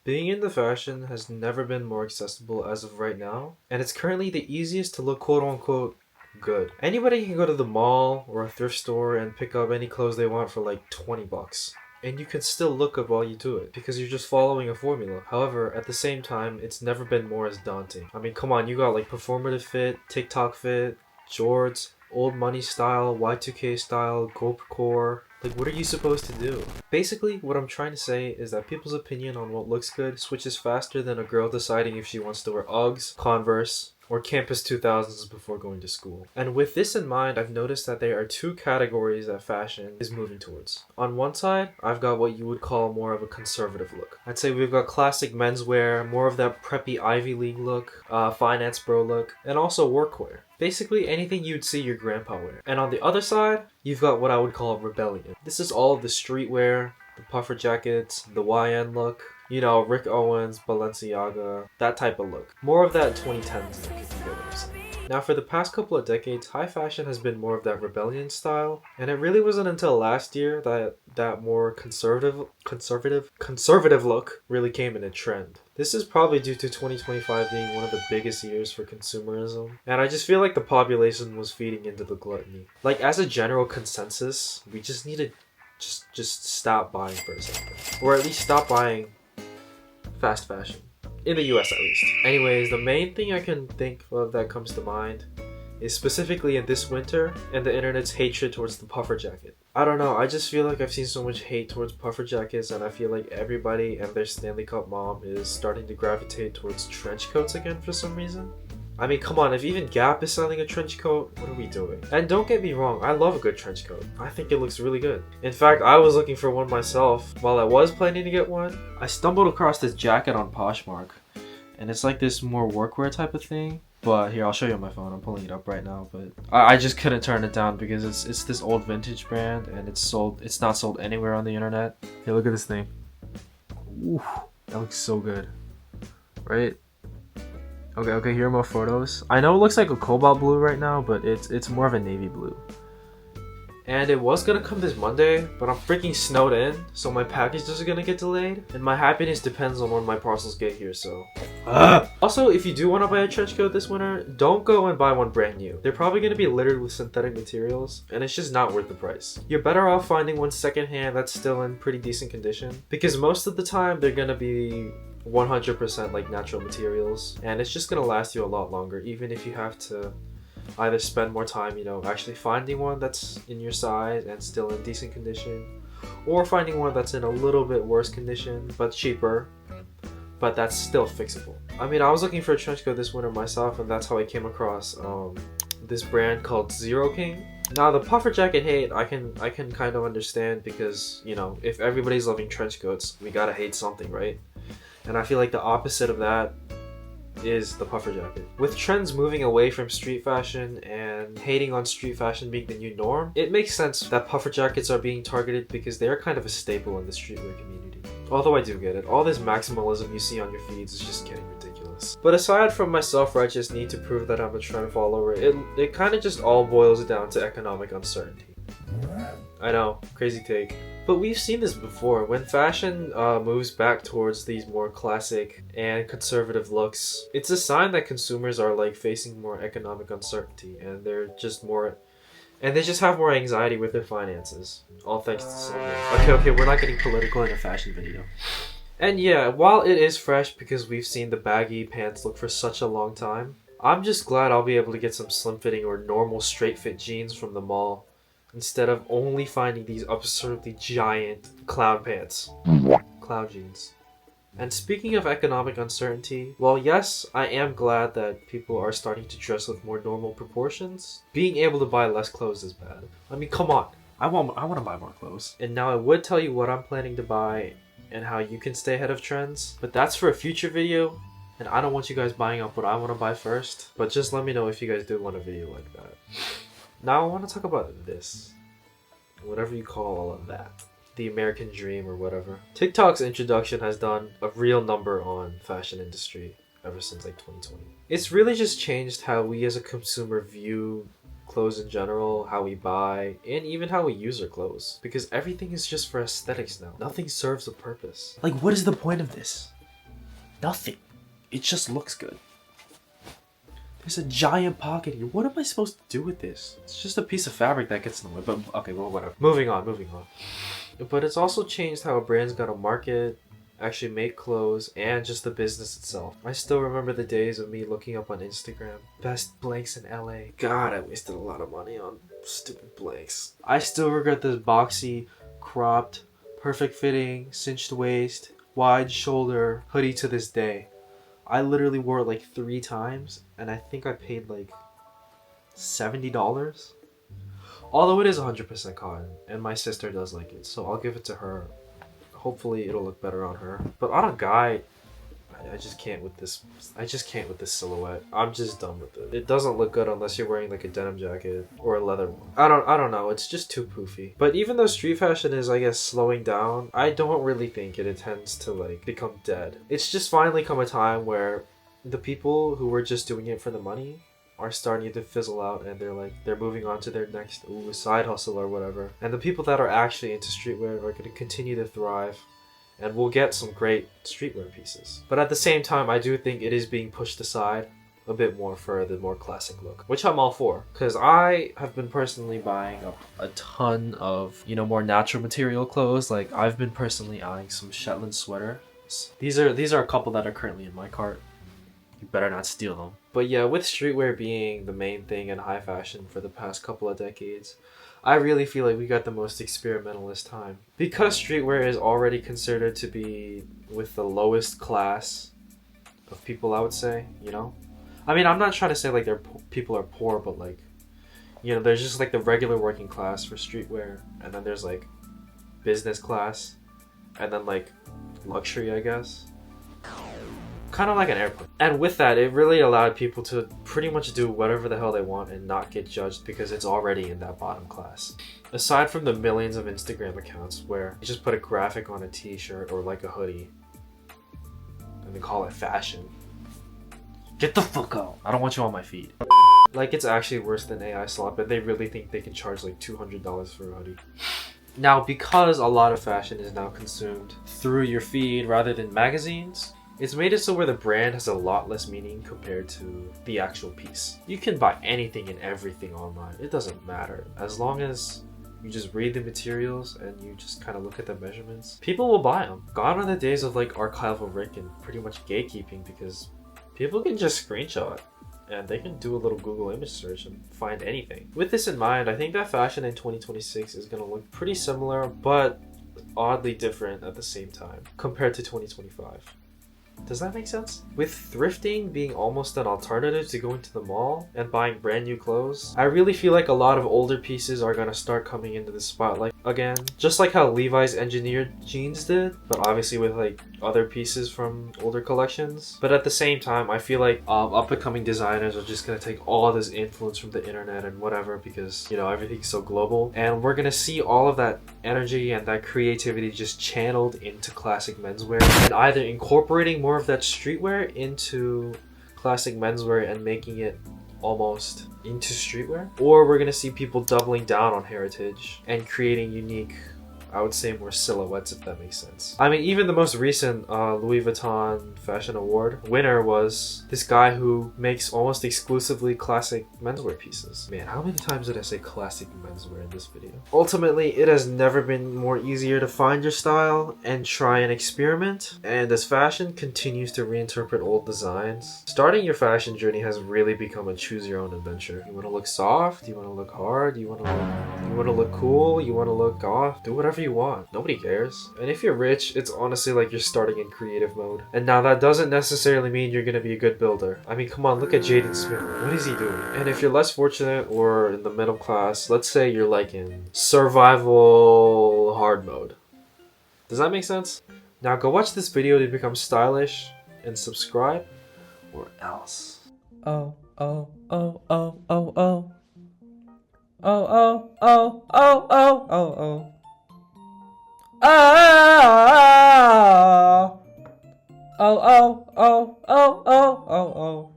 Being into fashion has never been more accessible as of right now, and it's currently the easiest to look quote unquote good. Anybody can go to the mall or a thrift store and pick up any clothes they want for like 20 bucks. And you can still look good while you do it because you're just following a formula. However, at the same time, it's never been more as daunting. I mean, come on, you got like performative fit, TikTok fit, jorts, old money style, Y2K style, Goldcore. Like, what are you supposed to do? Basically, what I'm trying to say is that people's opinion on what looks good switches faster than a girl deciding if she wants to wear Uggs, Converse, or Campus 2000s before going to school. And with this in mind, I've noticed that there are two categories that fashion is moving towards. On one side, I've got what you would call more of a conservative look. I'd say we've got classic menswear, more of that preppy Ivy League look, finance bro look, and also workwear. Basically anything you'd see your grandpa wear. And on the other side, you've got what I would call rebellion. This is all of the streetwear, the puffer jackets, the YN look, you know, Rick Owens, Balenciaga, that type of look. More of that 2010s look, if you get what I'm saying. Now, for the past couple of decades, high fashion has been more of that rebellion style, and it really wasn't until last year that that more conservative look really came in a trend. This is probably due to 2025 being one of the biggest years for consumerism, and I just feel like the population was feeding into the gluttony. Like, as a general consensus, we just need to just stop buying for a second, or at least stop buying fast fashion. In the US at least. Anyways, the main thing I can think of that comes to mind is specifically in this winter and the internet's hatred towards the puffer jacket. I don't know, I just feel like I've seen so much hate towards puffer jackets, and I feel like everybody and their Stanley Cup mom is starting to gravitate towards trench coats again for some reason. I mean, come on, if even Gap is selling a trench coat, what are we doing? And don't get me wrong, I love a good trench coat. I think it looks really good. In fact, I was looking for one myself. While I was planning to get one, I stumbled across this jacket on Poshmark. And it's like this more workwear type of thing. But here, I'll show you on my phone. I'm pulling it up right now. But I just couldn't turn it down because it's this old vintage brand, and it's not sold anywhere on the internet. Hey, look at this thing. Ooh, that looks so good. Right? Okay, here are more photos. I know it looks like a cobalt blue right now, but it's more of a navy blue. And it was gonna come this Monday, but I'm freaking snowed in, so my package is gonna get delayed. And my happiness depends on when my parcels get here, so... Also, if you do want to buy a trench coat this winter, don't go and buy one brand new. They're probably gonna be littered with synthetic materials, and it's just not worth the price. You're better off finding one secondhand that's still in pretty decent condition, because most of the time they're gonna be 100% like natural materials, and it's just gonna last you a lot longer, even if you have to either spend more time, you know, actually finding one that's in your size and still in decent condition, or finding one that's in a little bit worse condition but cheaper, but that's still fixable. I mean, I was looking for a trench coat this winter myself, and that's how I came across this brand called Zero King. Now, the puffer jacket hate, I can kind of understand, because, you know, if everybody's loving trench coats, we gotta hate something, right? And I feel like the opposite of that is the puffer jacket. With trends moving away from street fashion and hating on street fashion being the new norm, it makes sense that puffer jackets are being targeted because they are kind of a staple in the streetwear community. Although I do get it, all this maximalism you see on your feeds is just getting ridiculous. But aside from my self-righteous need to prove that I'm a trend follower, it kind of just all boils down to economic uncertainty. I know, crazy take. But we've seen this before. When fashion moves back towards these more classic and conservative looks, it's a sign that consumers are like facing more economic uncertainty, and they just have more anxiety with their finances. All thanks to Sylvia. Okay, we're not getting political in a fashion video. And yeah, while it is fresh because we've seen the baggy pants look for such a long time, I'm just glad I'll be able to get some slim fitting or normal straight fit jeans from the mall, instead of only finding these absurdly giant clown pants. Clown jeans. And speaking of economic uncertainty, well, yes, I am glad that people are starting to dress with more normal proportions. Being able to buy less clothes is bad. I mean, come on. I want to buy more clothes. And now I would tell you what I'm planning to buy and how you can stay ahead of trends, but that's for a future video, and I don't want you guys buying up what I want to buy first, but just let me know if you guys do want a video like that. Now I want to talk about this. Whatever you call all of that. The American dream or whatever. TikTok's introduction has done a real number on fashion industry ever since like 2020. It's really just changed how we as a consumer view clothes in general, how we buy, and even how we use our clothes. Because everything is just for aesthetics now. Nothing serves a purpose. Like, what is the point of this? nothing. It just looks good. There's a giant pocket here. What am I supposed to do with this? It's just a piece of fabric that gets in the way. But okay, well, whatever. Moving on. But it's also changed how a brand's got to market, actually make clothes, and just the business itself. I still remember the days of me looking up on Instagram, best blanks in LA. God, I wasted a lot of money on stupid blanks. I still regret this boxy, cropped, perfect fitting, cinched waist, wide shoulder hoodie to this day. I literally wore it like 3 times, and I think I paid like $70. Although it is 100% cotton, and my sister does like it, so I'll give it to her. Hopefully it'll look better on her. But on a guy, I just can't with this. I just can't with this silhouette. I'm just done with it. It doesn't look good unless you're wearing like a denim jacket or a leather one. I don't know. It's just too poofy. But even though street fashion is, I guess, slowing down, I don't really think it intends to like become dead. It's just finally come a time where the people who were just doing it for the money are starting to fizzle out, and they're moving on to their next side hustle or whatever. And the people that are actually into streetwear are going to continue to thrive, and we'll get some great streetwear pieces. But at the same time, I do think it is being pushed aside a bit more for the more classic look, which I'm all for, because I have been personally buying up a ton of, you know, more natural material clothes. Like, I've been personally eyeing some Shetland sweaters. These are a couple that are currently in my cart. You better not steal them. But yeah, with streetwear being the main thing in high fashion for the past couple of decades, I really feel like we got the most experimentalist time. Because streetwear is already considered to be with the lowest class of people, I would say, you know? I mean, I'm not trying to say like people are poor, but like, you know, there's just like the regular working class for streetwear, and then there's like business class, and then like luxury, I guess. Kind of like an airplane. And with that, it really allowed people to pretty much do whatever the hell they want and not get judged because it's already in that bottom class. Aside from the millions of Instagram accounts where you just put a graphic on a t-shirt or like a hoodie and then call it fashion. Get the fuck out. I don't want you on my feed. Like, it's actually worse than AI slop, and they really think they can charge like $200 for a hoodie. Now, because a lot of fashion is now consumed through your feed rather than magazines, it's made it so where the brand has a lot less meaning compared to the actual piece. You can buy anything and everything online. It doesn't matter. As long as you just read the materials and you just kind of look at the measurements, people will buy them. Gone are the days of like archival Rick and pretty much gatekeeping, because people can just screenshot and they can do a little Google image search and find anything. With this in mind, I think that fashion in 2026 is going to look pretty similar, but oddly different at the same time compared to 2025. Does that make sense? With thrifting being almost an alternative to going to the mall and buying brand new clothes, I really feel like a lot of older pieces are gonna start coming into the spotlight again. Just like how Levi's engineered jeans did, but obviously with like other pieces from older collections. But at the same time, I feel like up-and-coming designers are just gonna take all this influence from the internet and whatever, because, you know, everything's so global. And we're gonna see all of that energy and that creativity just channeled into classic menswear, and either incorporating more of that streetwear into classic menswear and making it almost into streetwear, or we're gonna see people doubling down on heritage and creating unique, I would say, more silhouettes, if that makes sense. I mean, even the most recent Louis Vuitton Fashion Award winner was this guy who makes almost exclusively classic menswear pieces. Man, how many times did I say classic menswear in this video? Ultimately, it has never been more easier to find your style and try and experiment. And as fashion continues to reinterpret old designs, starting your fashion journey has really become a choose your own adventure. You want to look soft? You want to look hard? You want to look cool? You want to look goth? Do whatever you want. Nobody cares. And if you're rich, it's honestly like you're starting in creative mode. And now that doesn't necessarily mean you're gonna be a good builder. I mean, come on, look at Jaden Smith. What is he doing? And if you're less fortunate or in the middle class, let's say you're like in survival hard mode. Does that make sense? Now go watch this video to become stylish and subscribe, or else. Oh, oh, oh, oh, oh, oh. Oh, oh, oh, oh, oh, oh, oh. Oh, oh, oh, oh, oh, oh, oh, oh.